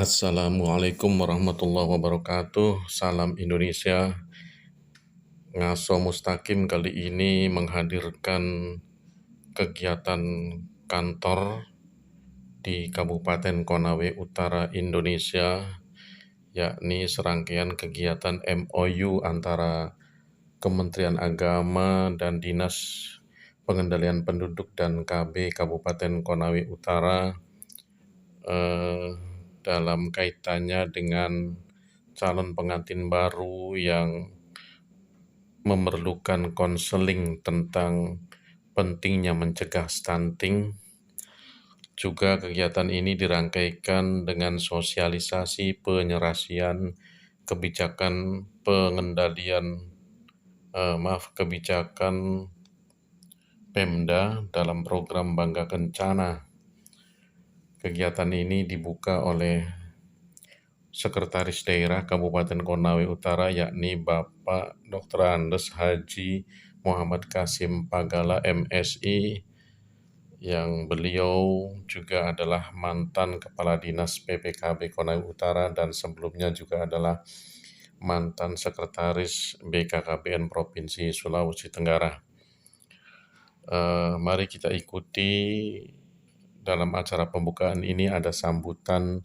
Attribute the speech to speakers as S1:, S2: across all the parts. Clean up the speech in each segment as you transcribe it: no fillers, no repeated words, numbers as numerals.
S1: Assalamualaikum warahmatullahi wabarakatuh. Salam Indonesia. Ngaso Mustaqim kali ini menghadirkan kegiatan kantor di Kabupaten Konawe Utara, Indonesia, yakni serangkaian kegiatan MOU antara Kementerian Agama dan Dinas Pengendalian Penduduk dan KB Kabupaten Konawe Utara dalam kaitannya dengan calon pengantin baru yang memerlukan konseling tentang pentingnya mencegah stunting. Juga kegiatan ini dirangkaikan dengan sosialisasi penyelesaian kebijakan kebijakan Pemda dalam program Bangga Kencana. Kegiatan ini dibuka oleh Sekretaris Daerah Kabupaten Konawe Utara, yakni Bapak Dr. Andes Haji Muhammad Kasim Pagala MSI, yang beliau juga adalah mantan Kepala Dinas PPKB Konawe Utara dan sebelumnya juga adalah mantan Sekretaris BKKBN Provinsi Sulawesi Tenggara. Mari kita ikuti. Dalam acara pembukaan ini ada sambutan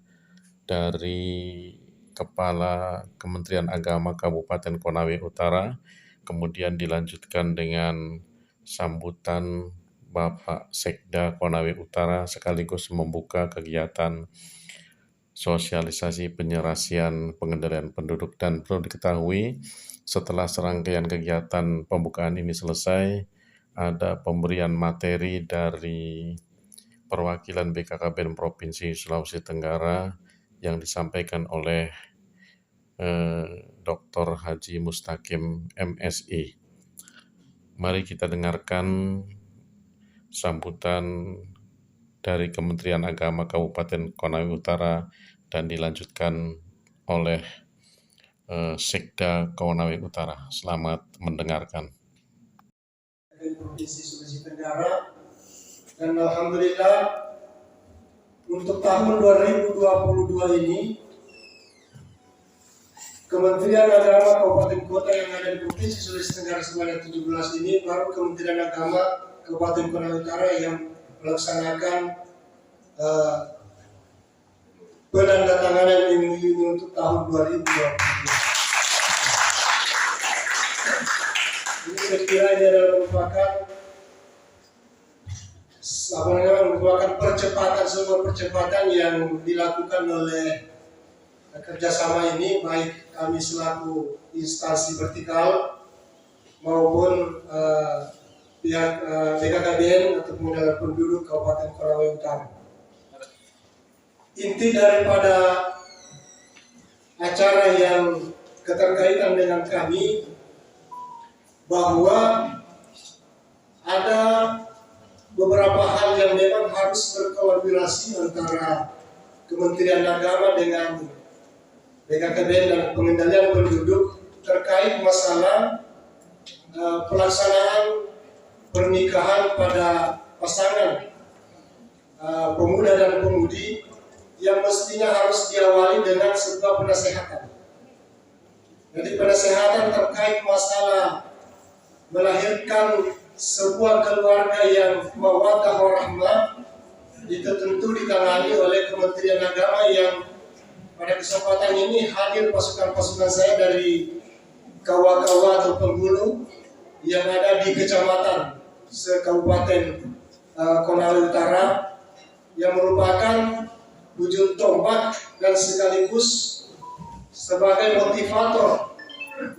S1: dari Kepala Kementerian Agama Kabupaten Konawe Utara, kemudian dilanjutkan dengan sambutan Bapak Sekda Konawe Utara sekaligus membuka kegiatan sosialisasi penyelesaian pengendalian penduduk. Dan perlu diketahui, setelah serangkaian kegiatan pembukaan ini selesai, ada pemberian materi dari perwakilan BKKBN Provinsi Sulawesi Tenggara yang disampaikan oleh Dr. Haji Mustaqim MSI. Mari kita dengarkan sambutan dari Kementerian Agama Kabupaten Konawe Utara dan dilanjutkan oleh Sekda Konawe Utara. Selamat mendengarkan.
S2: Provinsi Sulawesi Tenggara. Dan alhamdulillah untuk tahun 2022 ini Kementerian Agama Kabupaten Kota yang ada di Provinsi Sulawesi Tenggara sebanyak 17 ini baru Kementerian Agama Kabupaten Konawe Utara yang melaksanakan penandatanganan MOU ini untuk tahun 2022. Ini saya kira ini adalah merupakan sebuah percepatan yang dilakukan oleh kerjasama ini, baik kami selaku instansi vertikal maupun pihak BKKBN atau Pengendalian Penduduk Kabupaten Konawe Utara. Inti daripada acara yang keterkaitan dengan kami bahwa ada beberapa hal yang memang harus berkolaborasi antara Kementerian Agama dengan BKKBN dan Pengendalian Penduduk terkait masalah pelaksanaan pernikahan pada pasangan pemuda dan pemudi yang mestinya harus diawali dengan sebuah penasehatan. Jadi penasehatan terkait masalah melahirkan sebuah keluarga yang mawaddah warahmah itu tentu ditangani oleh Kementerian Agama yang pada kesempatan ini hadir pasukan-pasukan saya dari kawa-kawa atau penghulu yang ada di kecamatan se-Kabupaten Konawe Utara yang merupakan ujung tombak dan sekaligus sebagai motivator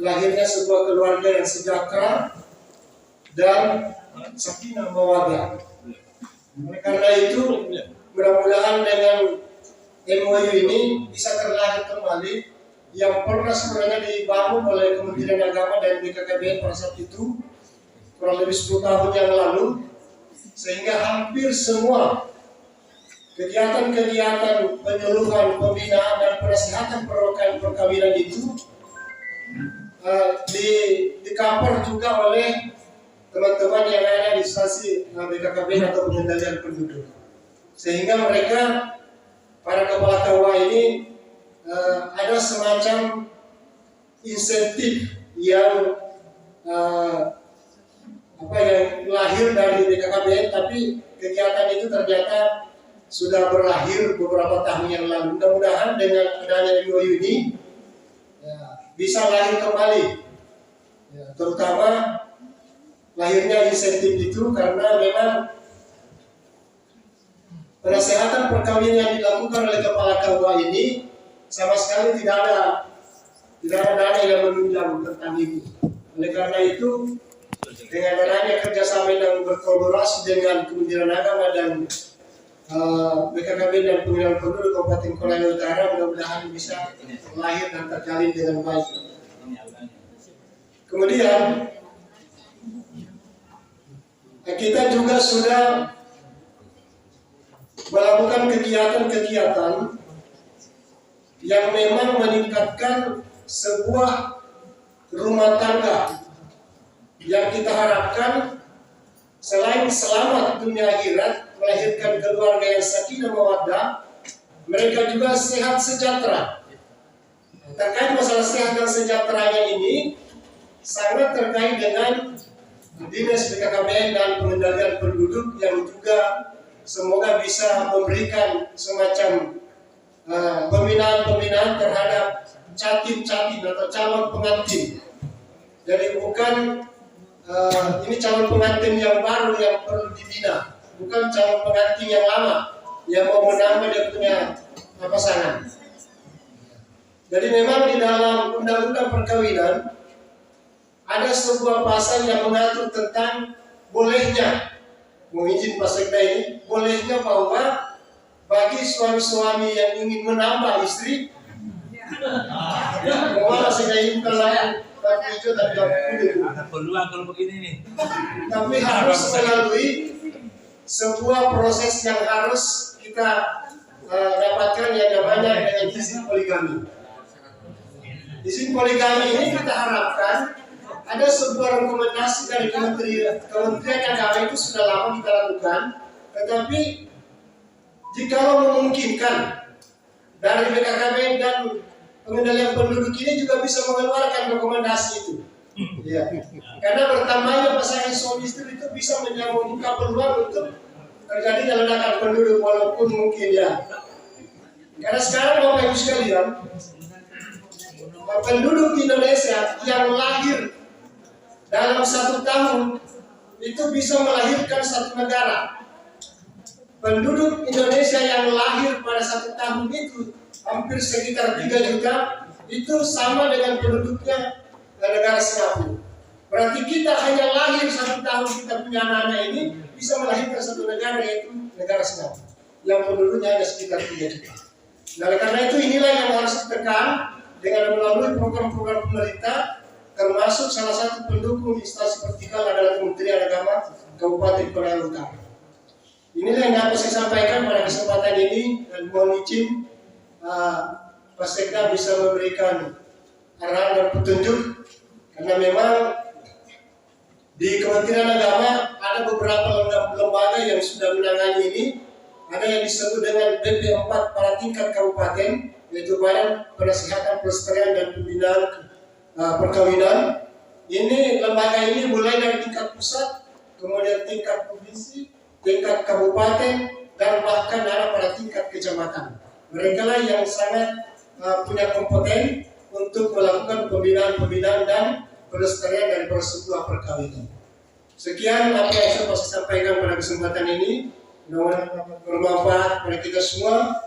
S2: lahirnya sebuah keluarga yang sejahtera dan sakinah mawaddah. Karena itu mudah-mudahan dengan MOU ini bisa terlahir kembali yang pernah sebenarnya dibangun oleh Kementerian Agama dan BKKBN pada saat itu kurang lebih 10 tahun yang lalu, sehingga hampir semua kegiatan-kegiatan penyuluhan, pembinaan dan penasihatan perkawinan itu di-cover juga oleh teman-teman yang ada di instansi BKKBN atau Pengendalian Penduduk, sehingga mereka para kepala KUA ini ada semacam insentif yang yang lahir dari BKKBN, tapi kegiatan itu ternyata sudah berakhir beberapa tahun yang lalu. Mudah-mudahan dengan adanya MOU ini bisa lahir kembali, terutama lahirnya insentif itu karena memang penasehatan perkawinan yang dilakukan oleh kepala KUA ini sama sekali tidak ada dana yang menunjang tentang itu. Oleh karena itu, dengan adanya kerjasama dan berkolaborasi dengan Kementerian Agama dan BKKBN dan Pemilihan Penduduk Kabupaten Konawe Utara, mudah-mudahan bisa lahir dan terjalin dengan baik. Kemudian kita juga sudah melakukan kegiatan-kegiatan yang memang meningkatkan sebuah rumah tangga yang kita harapkan selain selamat dunia akhirat, melahirkan keluarga yang sakinah mawaddah, mereka juga sehat sejahtera. Terkait masalah sehat dan sejahteranya ini sangat terkait dengan Dinas BKKBN dan Pengendalian Penduduk yang juga semoga bisa memberikan semacam pembinaan terhadap catin-catin atau calon pengantin. Jadi bukan ini calon pengantin yang baru yang perlu dibina, bukan calon pengantin yang lama yang mau menambah dia punya pasangan. Jadi memang di dalam undang-undang perkawinan ada sebuah pasal yang mengatur tentang bolehnya, mau izin Pak Sekda ini, bolehnya bahwa bagi suami-suami yang ingin menambah istri, mau Sekda ini kalau hijau tapi kuning.
S3: Ada peluang kalau begini nih.
S2: Tapi harus melalui sebuah proses yang harus kita dapatkan yang namanya dengan izin poligami. Izin poligami ini kita harapkan ada sebuah rekomendasi dari Kementerian Agama itu sudah lama kita lakukan, tetapi jika memungkinkan dari BKKBN dan Pengendalian Penduduk ini juga bisa mengeluarkan rekomendasi itu. Ya. Karena bertambahnya pasangan suami istri itu bisa membuka peluang untuk terjadinya ledakan penduduk walaupun mungkin ya. Karena sekarang Bapak Ibu sekalian, penduduk Indonesia yang lahir dalam 1 tahun itu bisa melahirkan 1 negara. Penduduk Indonesia yang lahir pada 1 tahun itu hampir sekitar 3 juta, itu sama dengan penduduknya negara Singapura. Berarti kita hanya lahir 1 tahun kita punya anak-anak ini bisa melahirkan 1 negara, yaitu negara Singapura yang penduduknya hanya sekitar 3 juta. Nah, karena itu inilah yang harus ditekan dengan melalui program-program pemerintah, termasuk salah satu pendukung instansi vertikal adalah Kementerian Agama Kabupaten Konawe Utara. Inilah yang dapat saya sampaikan pada kesempatan ini, dan mohon izin Pak Sekda bisa memberikan arahan dan petunjuk, karena memang di Kementerian Agama ada beberapa lembaga yang sudah menangani ini. Ada yang disebut dengan BP4 pada tingkat kabupaten, yaitu Badan Penasehatan Pelestarian dan Pembinaan Perkawinan. Ini lembaga ini mulai dari tingkat pusat, kemudian tingkat provinsi, tingkat kabupaten, dan bahkan ada pada tingkat kecamatan. Mereka lah yang sangat punya kompeten untuk melakukan pembinaan dan pelestarian dari sebuah perkawinan. Sekian apa yang saya bisa sampaikan pada kesempatan ini. Mudah-mudahan dapat bermanfaat pada kita semua.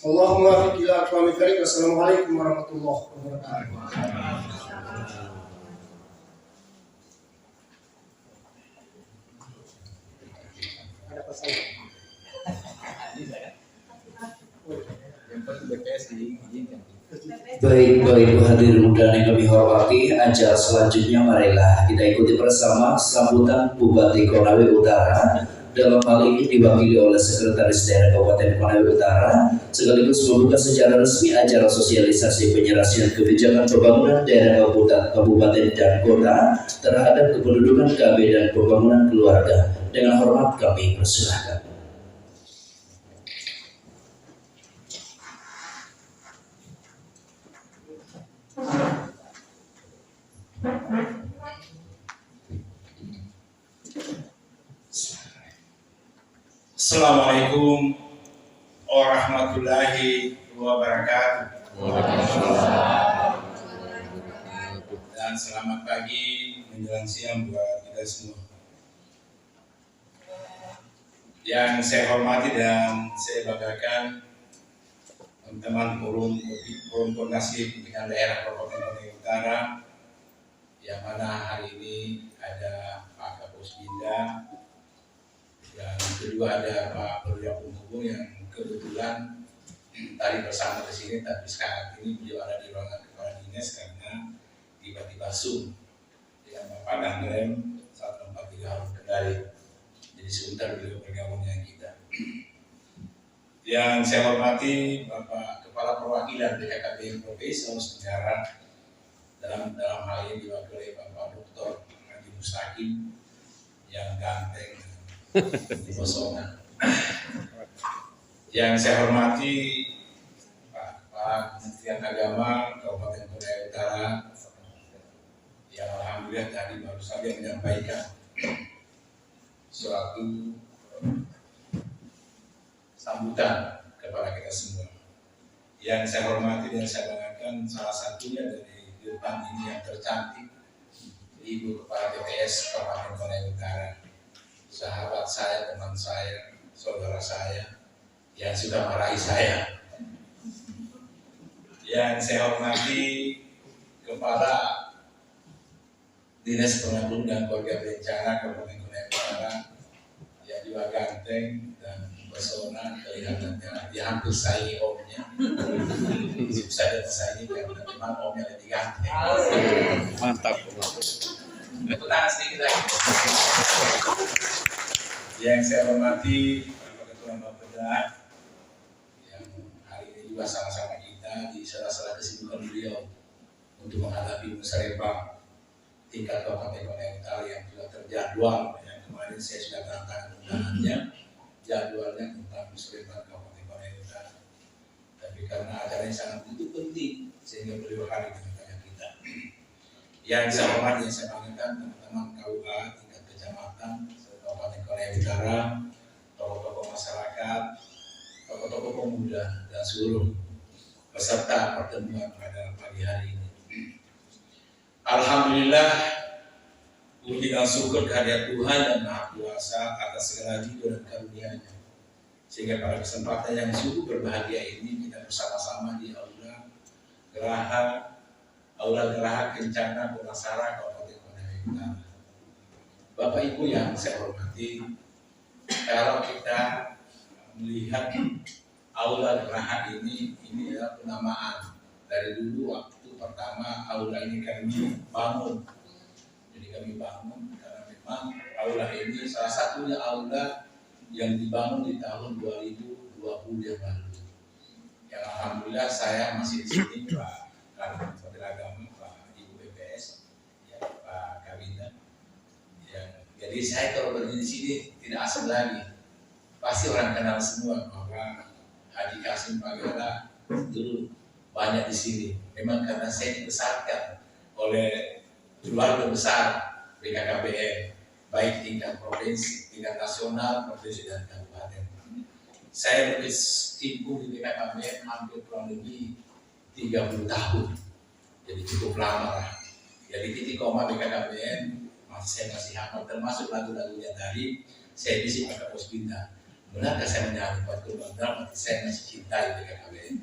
S2: Allahumma fiqh ila aqwamit thariq. Wassalamualaikum warahmatullahi wabarakatuh. Ada pesan.
S4: Baik, Bapak Ibu hadirin undangan yang kami hormati, acara selanjutnya marilah kita ikuti bersama sambutan Bupati Konawe Utara. Dalam hal ini diwakili oleh Sekretaris Daerah Kabupaten Konawe Utara, sekaligus membuka secara resmi acara sosialisasi penyelesaian kebijakan pembangunan daerah kabupaten dan kota terhadap kependudukan KB dan pembangunan keluarga. Dengan hormat kami persilahkan.
S3: Assalamualaikum warahmatullahi wabarakatuh. Dan selamat pagi menjelang siang buat kita semua. Yang saya hormati dan saya banggakan teman-teman forum koordinasi pimpinan daerah Kabupaten Konawe Utara, yang mana hari ini ada Pak Kapusbinda, yang kedua ada Pak Perwira Penghubung yang kebetulan tadi bersama di sini, tapi sekarang ini beliau ada di ruangan kepala dinas karena tiba-tiba Zoom dengan Bapak Danrem 143 Harun Kendari. Jadi sebentar beliau bergabung dengan kita. Yang saya hormati Bapak Kepala Perwakilan BKKBN Provinsi Sulawesi Tenggara, dalam hal ini diwakili Bapak Dr. Haji Mustaqim yang ganteng di Bosona. Yang saya hormati Pak Kementerian Agama Kabupaten Konawe Utara, yang alhamdulillah tadi baru saja menyampaikan suatu sambutan kepada kita semua. Yang saya hormati dan saya banggakan salah satunya dari depan ini yang tercantik, Ibu Kepala TPS Kabupaten Konawe Utara, sahabat saya, teman saya, saudara saya yang sudah marahi saya. Yang saya hormati Kepala Dinas Penanggung dan Keluarga Berencana Kabupaten Konawe Utara, yang juga ganteng dan pesona, kelihatannya dia hampir saingi omnya. Susah dan saingi karena memang omnya lebih ganteng.
S1: Mantap.
S3: Tepuk tangan sedikit lagi. Yang saya hormati Bapak Ketua Bapeda, yang hari ini juga sama-sama kita di sela-sela kesibukan beliau untuk menghadapi musyawarah tingkat Kabupaten Konawe Utara yang juga terjadwal. Yang kemarin saya sudah tangan undangannya, jadwalnya tentang musyawarah Kabupaten Konawe Utara. Tapi karena acaranya sangat begitu penting, sehingga beliau hadir di tengah kita. Yang saya hormati, yang saya banggakan teman-teman KUA tingkat kecamatan Kabupaten Konawe Utara, tokoh-tokoh masyarakat, tokoh-tokoh pemuda, dan seluruh peserta pertemuan pada pagi hari ini. Alhamdulillah, puji dan syukur kehadirat Tuhan yang Maha Kuasa atas segala ridho dan karunia-Nya, sehingga pada kesempatan yang sungguh berbahagia ini kita bersama-sama di Aula Geraha Kencana Pulasara Kabupaten Konawe Utara. Bapak Ibu yang saya hormati, kalau kita melihat Aula Geraha ini adalah penamaan dari dulu. Waktu pertama aula ini kami bangun, jadi kami bangun karena memang aula ini salah satunya aula yang dibangun di tahun 2020 yang lalu. Yang alhamdulillah saya masih di sini, Pak Menteri Agama, Pak Ibu BPS, ya, Pak Kabinda. Jadi saya kalau berdiri di sini tidak asing lagi, pasti orang kenal semua bahwa Haji Kasim Pagala dulu banyak di sini. Memang karena saya dibesarkan oleh keluarga besar BKKBN, baik tingkat provinsi, tingkat nasional, provinsi dan kabupaten. Saya berkecimpung di BKKBN hampir kurang lebih 30 tahun, jadi cukup lama lah. Jadi titik koma BKKBN saya masih hafal, termasuk lagu-lagunya tadi. Saya bisi Pak Kapusbinda. Benarkah saya menyanyi buat kurban dalam hati saya masih cintai BKKBN.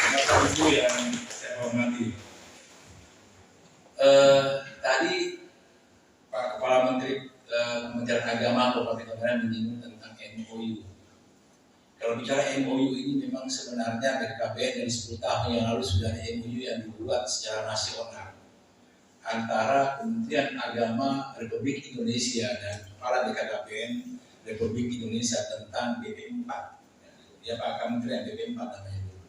S3: Bapak Ibu yang saya hormati, tadi Pak Kepala Menteri Kementerian Agama Kabupaten Konawe menyinggung tentang MOU. Kalau bicara MOU ini memang sebenarnya BKKBN dari 10 tahun yang lalu sudah ada MOU yang dibuat secara nasional antara Kementerian Agama Republik Indonesia dan Kepala BKKBN Republik Indonesia tentang BP4. Ya Pak Kementerian BP4 namanya dulu.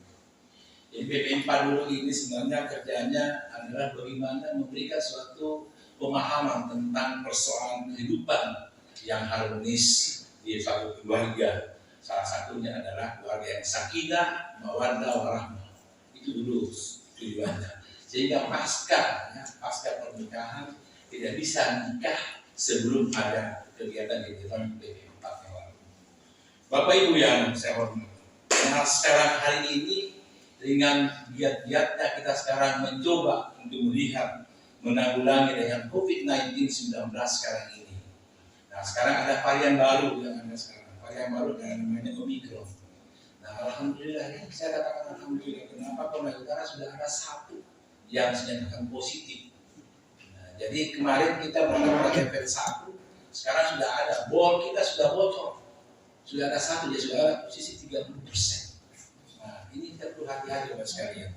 S3: Jadi BP4 dulu ini sebenarnya kerjanya adalah bagaimana memberikan suatu pemahaman tentang persoalan kehidupan yang harmonis di suatu keluarga. Salah satunya adalah keluarga yang sakinah, mawaddah, warahmah. Itu dulu tujuannya. sehingga pasca pernikahan tidak bisa nikah sebelum ada kegiatan PP4 yang lalu. Bapak Ibu yang saya hormati, nah sekarang hari ini dengan giat-giatnya kita sekarang mencoba untuk melihat menanggulangi dengan COVID-19 sekarang ini. Nah sekarang ada varian baru yang ada sekarang, varian baru yang namanya Omicron. Nah alhamdulillah ya, saya katakan alhamdulillah. Kenapa? Konawe Utara sudah ada satu yang dinyatakan positif. Nah, jadi kemarin kita bertemu level 1, sekarang sudah ada, bor kita sudah bocor. Sudah ada satu, dia sudah ada posisi 30%. Nah, ini kita perlu hati-hati Bapak sekalian.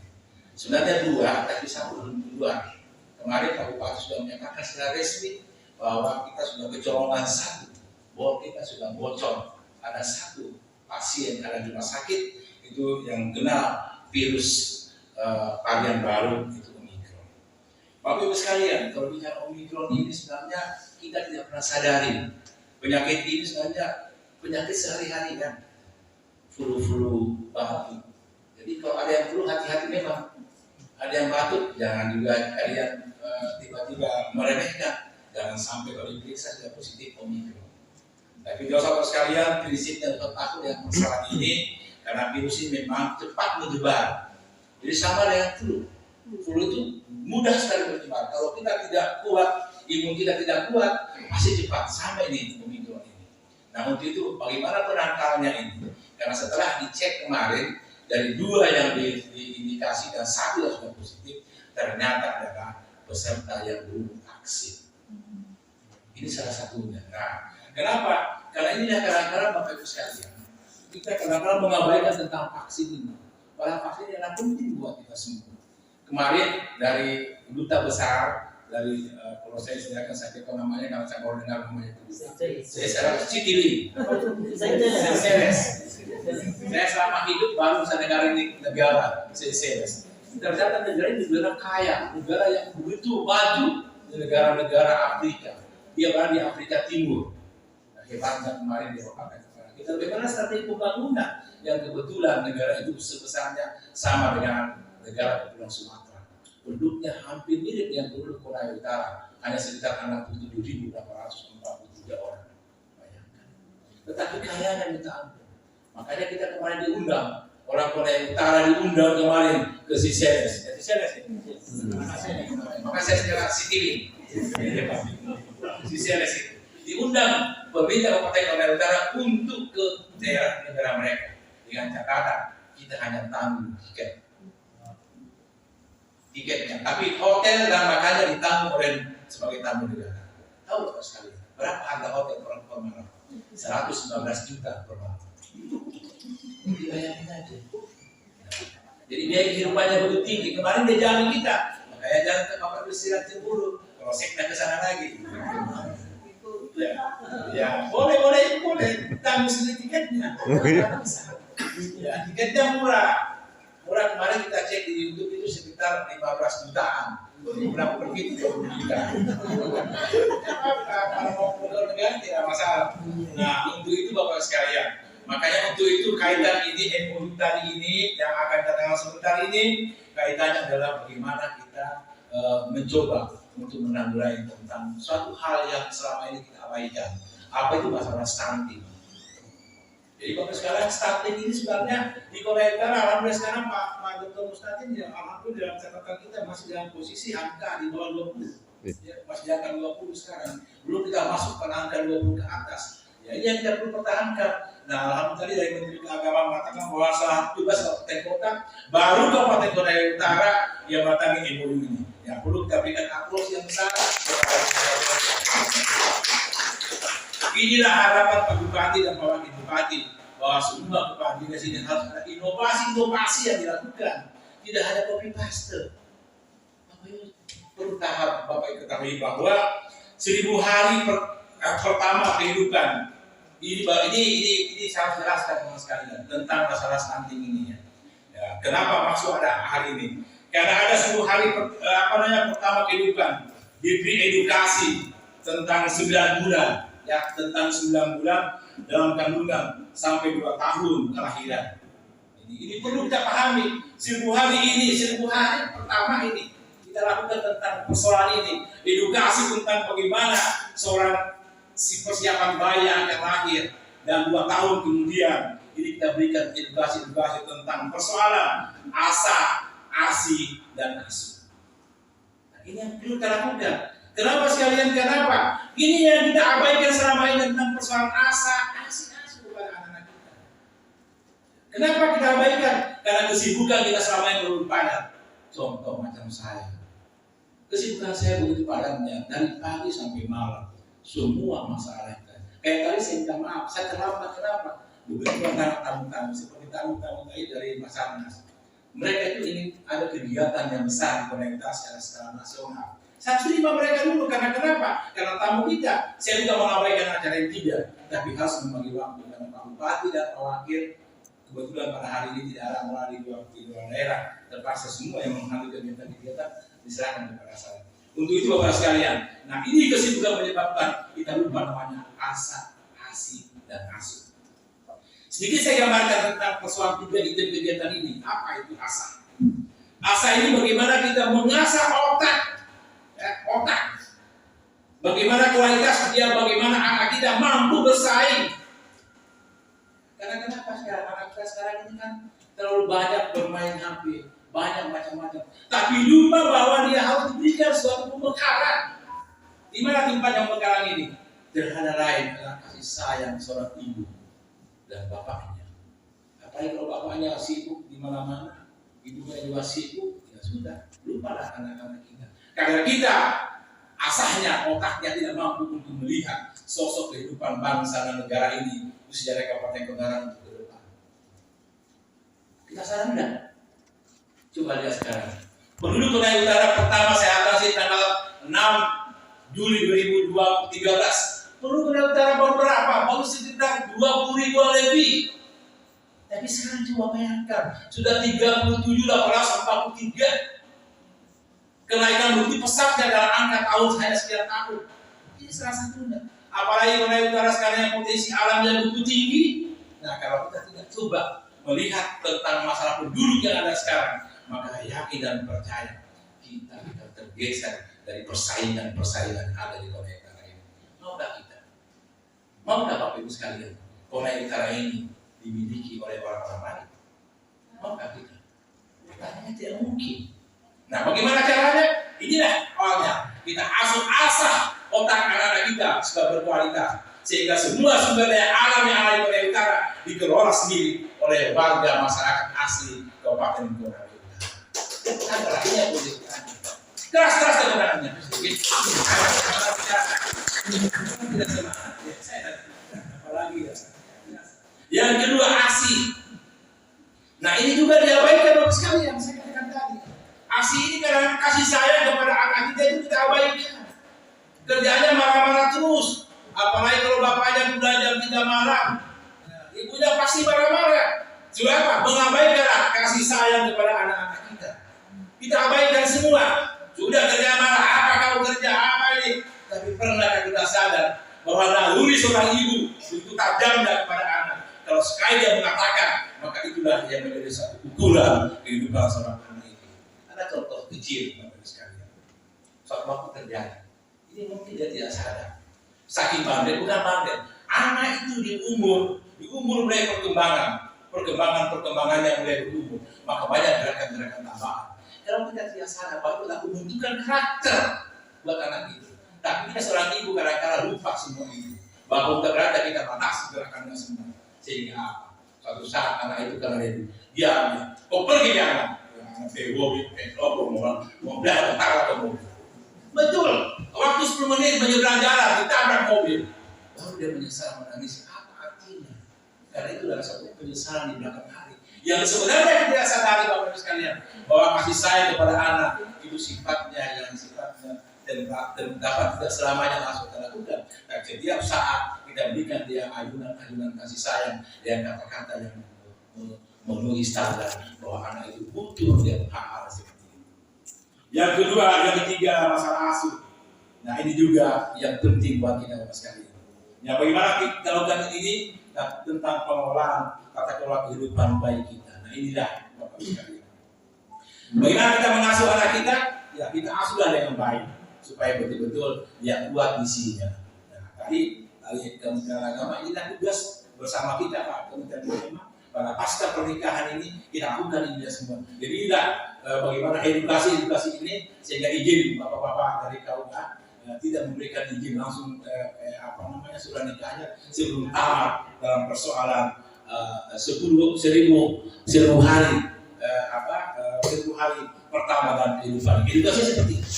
S3: Sebenarnya 2, tapi 1 belum keluar. Kemarin Pak Bupati sudah menyatakan secara resmi bahwa kita sudah kecolongan 1, bor kita sudah bocor. Ada 1 pasien ada di rumah sakit itu yang kena virus varian baru itu Omicron. Bapak Ibu sekalian, kalau bicara Omicron ini sebenarnya kita tidak pernah sadari penyakit ini sebenarnya penyakit sehari-hari kan, flu batuk. Jadi kalau ada yang flu hati-hati memang, ada yang batuk jangan juga kalian tiba-tiba meremehkan, jangan sampai kalau diperiksa sudah positif Omicron. Tapi saudara sekalian, prinsipnya untuk takut yang masalah ini karena virus ini memang cepat menyebar. Jadi sama dengan flu itu mudah sekali menyebar. Kalau kita tidak kuat, imun kita tidak kuat, masih cepat sampai ini Omicron ini. Nah untuk itu bagaimana penangkalnya ini? Karena setelah dicek kemarin dari 2 yang diindikasi dan 1 yang sudah positif, ternyata adalah peserta yang belum vaksin. Ini salah satunya. Nah, kenapa? Karena ini kadang-kadang Bapak Ibu sekalian, kita kadang-kadang mengabaikan tentang vaksin ini. Padahal vaksin adalah penting buat kita semua. Kemarin dari duta besar dari kalau saya istilahkan saya tahu namanya, kalau saya baru dengar namanya itu saya Citili. Saya selama hidup baru saya dengar ini negara Seychelles. Ternyata negara ini negara kaya, negara yang begitu maju di negara-negara Afrika. Dia berada di Afrika Timur. Nah, hebatnya kemarin dia pakai kepada kita. Bagaimana strategi pembangunan yang kebetulan negara itu sebesarnya sama dengan negara Kepulauan Sumatera. Penduduknya hampir mirip dengan penduduk Konawe Utara, hanya sekitar 67.843 orang. Bayangkan. Tetapi kayanya minta ampun. Makanya kita kemarin diundang, orang Konawe Utara diundang kemarin ke Seychelles. Maka saya sejarah Citili. Seychelles itu diundang pemerintah Kabupaten Konawe Utara untuk ke daerah negara mereka dengan catatan kita hanya tanggung tiketnya, tapi hotel dan makannya ditanggung oleh sebagai tamu negara. Tahu tak sekali berapa harga hotel per malam? 119 juta per malam. Dibayangin aja. Jadi biaya kehidupannya begitu tinggi. Kemarin dia jamin kita, makanya jangan ke kapal bersirat Cemburu. Kalau sekda ke sana lagi. Ya, boleh. Tanggung sendiri tiketnya. Ya, tiketnya murah. Kemarin kita cek di YouTube itu sekitar 15 jutaan. Berapa pergi 30 juta. Kalau mau keluar negara tidak masalah. Nah, untuk itu Bapak sekalian. Makanya untuk itu kaitan ini MOU tadi ini yang akan kita tanggal sebentar ini kaitannya adalah bagaimana kita mencoba untuk menanggulangi tentang suatu hal yang selama ini kita abaikan. Apa itu masalah stunting? Jadi Bapak sekalian, stunting ini sebenarnya di Konawe Utara, alhamdulillah sekarang Pak Dr. Mustaqim ya, alhamdulillah dalam catatan kita masih dalam posisi angka di bawah 20, ya, masih di angka 20 sekarang. Belum kita masuk ke angka 20 ke atas. Ya ini yang kita perlu pertahankan. Nah alhamdulillah dari Menteri Agama mengatakan bahwa salah tugas kabupaten kota, baru Kabupaten Konawe Utara yang mendatangi MOU ini. Ya perlu kita berikan aplaus yang besar. Inilah harapan Pak Bupati dan Pak Wakil Bupati bahwa semua kepala dinas ini harus ada inovasi yang dilakukan, tidak hanya copy paste. Perlu tahap Bapak ketahui bahwa 1000 hari pertama kehidupan ini saya harus jelaskan teman sekalian tentang masalah stunting ini ya. Kenapa maksud ada hari ini? Karena ada 10 hari pertama kehidupan diberi edukasi tentang 9 bulan. Ya, tentang 9 bulan dalam kandungan sampai 2 tahun kelahiran. Ini perlu kita pahami. 1000 hari pertama ini kita lakukan tentang persoalan ini, edukasi tentang bagaimana seorang si persiapan bayi yang akan lahir dan 2 tahun kemudian ini kita berikan edukasi tentang persoalan asa, asi, dan asu. Nah, ini yang perlu kita lakukan. Kenapa sekalian? Kenapa? Ini yang kita abaikan selama ini tentang persoalan asa, asi, asu kepada anak-anak kita. Kenapa kita abaikan? Karena kesibukan kita selama ini terlalu padat. Contoh macam saya, kesibukan saya begitu padatnya dari pagi sampai malam. Semua masalah kita. Kayak tadi saya minta maaf, saya terlambat. Kenapa? Begitu antara tamu-tamu seperti tamu-tamu tadi dari Basarnas. Mereka itu ingin ada kegiatan yang besar di komunitas secara nasional. Saya terima mereka dulu karena kenapa? Karena tamu kita. Saya juga mengabaikan acara yang tidak, tapi harus membagi waktu karena Pak Bupati dan Pak Wakil kebetulan pada hari ini tidak ada melalui di dua daerah. Terpaksa semua yang menghadiri kegiatan diserahkan kepada saya. Untuk itu Bapak sekalian, nah ini kesibukan menyebabkan kita lupa namanya asa, asi, dan asu. Sedikit saya gambarkan tentang persoalan 3 item kegiatan ini. Apa itu asa? Asa ini bagaimana kita mengasah otak, otak. Bagaimana kualitas dia, bagaimana anak kita mampu bersaing. Karena kenapa sekarang anak kita sekarang ini kan terlalu banyak bermain HP. Banyak macam-macam, tapi lupa bahwa dia harus diberikan suatu pembekalan. Di mana tempat yang pembekalan ini? Terhadap lain adalah kasih sayang seorang ibu dan bapaknya. Apalagi kalau bapaknya sibuk di mana-mana, ibunya juga sibuk, ya sudah, lupalah anak-anak kita. Karena kita asahnya, otaknya tidak mampu untuk melihat sosok kehidupan bangsa dan negara ini, sejarah Kabupaten Kebaran untuk ke depan. Kita sadar enggak? Coba lihat sekarang. Penduduk Konawe Utara pertama saya atasi tanggal 6 Juli 2013. Penduduk Konawe Utara baru berapa? Baru sekitar 20.000 lebih. Tapi sekarang coba bayangkan, sudah 37.843. Kenaikan begitu pesatnya dalam angka tahun hanya sekian tahun. Ini salah satunya. Apalagi Konawe Utara sekarang yang potensi alam yang begitu tinggi. Nah, kalau kita tidak coba melihat tentang masalah penduduk yang ada sekarang, maka yakin dan percaya kita akan tergeser dari persaingan yang ada di Konawe Utara ini. Maukah kita? Maukah Bapak Ibu sekalian Konawe Utara ini dimiliki oleh orang-orang lain? Maukah kita? Katanya tidak mungkin. Nah, bagaimana caranya? Inilah awalnya. Kita asah otak anak-anak kita supaya berkualitas, sehingga semua sumber daya alam yang ada di Konawe Utara dikelola sendiri oleh warga masyarakat asli Kabupaten Konawe. Terakhirnya boleh keras kebenarannya. Yang kedua asi. Nah ini juga diabaikan Bapak sekalian. Saya katakan tadi. Asi ini karena kasih sayang kepada anak kita itu kita abaikan. Kerjanya marah-marah terus. Apalagi kalau bapaknya udah jam 3 malam, ibunya pasti marah-marah. Sudah apa? Mengabaikan kasih sayang kepada anak-anak kita. Kita abaikan semua. Sudah kerja marah, apa kau kerja, apa ini? Tapi pernahkah kita sadar bahwa naluri seorang ibu itu tajamnya kepada anak. Kalau sekali dia mengatakan, maka itulah yang menjadi satu ukuran kehidupan seorang anak ini. Ada contoh kecil Bapak sekalian. Suatu waktu terjadi. Ini mungkin dia tidak sadar. Saking bandel, bukan bandel. Anak itu di umur mulai perkembangannya mulai bertumbuh. Maka banyak gerakan-gerakan tambahan. Kalau kita tidak sadar bahwa itu pembentukan karakter buat anak itu. Tapi kita seorang ibu kadang-kadang lupa semua itu. Bahwa ternyata kita batasi gerakannya semua. Sehingga apa? Suatu saat anak itu karena dia kau pergi ya anak. Mau belajar tentara ke mobil. Betul. Waktu 10 menit menyeberang jalan ditabrak mobil. Baru dia menyesal menangis. Apa artinya? Karena itu adalah satu penyesalan di belakang hari. Yang sebenarnya kita sadari Bapak Ibu sekalian, bahwa kasih sayang kepada anak itu sifatnya dan dapat tidak selamanya langsung kita lakukan. Dan setiap saat kita berikan dia ayunan kasih sayang dan kata-kata yang memenuhi standar bahwa anak itu butuh dia hal seperti itu. Yang kedua, yang ketiga masalah asuh. Nah ini juga yang penting buat kita Bapak sekalian. Ya bagaimana kita lakukan ini tentang pengelolaan tata kelola kehidupan bayi kita. Nah inilah Bapak sekalian. Bagaimana kita mengasuh anak kita? Ya kita asuhlah dengan baik supaya betul-betul dia kuat misinya. Nah, tadi Kementerian Agama ini tugas bersama kita Pak Kementerian Agama pada pasca pernikahan ini kita lakukan ini semua. Jadi bagaimana edukasi ini sehingga izin bapak-bapak dari KUA tidak memberikan izin langsung surat nikahnya sebelum tamat dalam persoalan 10.000 hari 1000 hari pertama dan kehidupan. Edukasi seperti itu.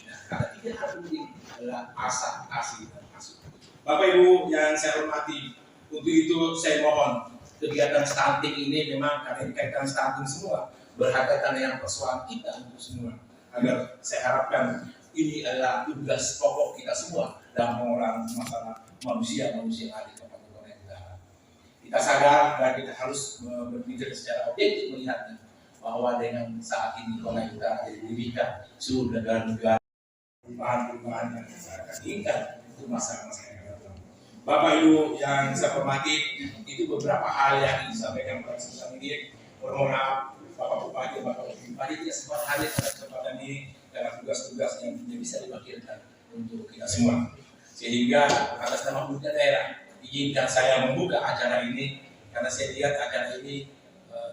S3: Nah, ada 3 hal penting adalah asa, asih, dan asuh. Bapak Ibu yang saya hormati, untuk itu saya mohon kegiatan stunting ini memang karena dikaitkan stunting semua berkaitan dengan persoalan kita untuk semua. Agar saya harapkan ini adalah tugas pokok kita semua dalam pengelolaan masalah manusia yang ada di Kabupaten Konawe Utara. Kita sadar dan kita harus berpikir secara objektif melihatnya bahwa dengan saat ini Konawe Utara didirikan seluruh negara-negara perubahan-perubahan yang kita akan inginkan untuk masalah-masalah yang akan datang. Bapak Ibu yang saya hormati, itu beberapa hal yang disampaikan pada kesempatan ini. Mohon maaf Bapak Bupati, Bapak Bupati tidak sempat hadir pada kesempatan ini karena tugas-tugas yang tidak bisa diwakilkan untuk kita semua. Sehingga atas nama pemerintah daerah izinkan saya membuka acara ini karena saya lihat acara ini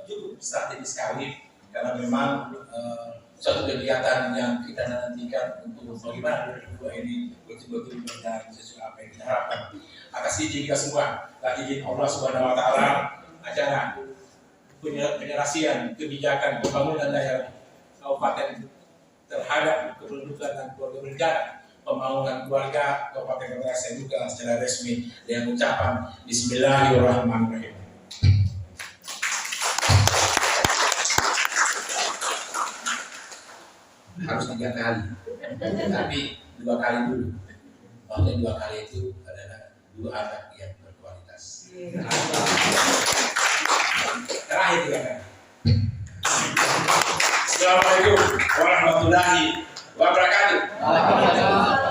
S3: cukup strategis sekali karena memang suatu kegiatan yang kita nantikan untuk bagaimana 2022 ini betul-betul berjalan sesuai apa yang kita harapkan. Atas izin kita semua dan izin Allah Subhanahu Wa Taala, acara penyelesaian kebijakan pembangunan daerah kabupaten terhadap kependudukan dan keluarga berencana pembangunan keluarga Kabupaten Konawe saya buka secara resmi dengan ucapan Bismillahirrahmanirrahim. Harus 3 kali, tapi 2 kali dulu. Maksudnya 2 kali itu adalah 2 anak yang berkualitas. Terakhir 3 kali. Assalamualaikum warahmatullahi wabarakatuh.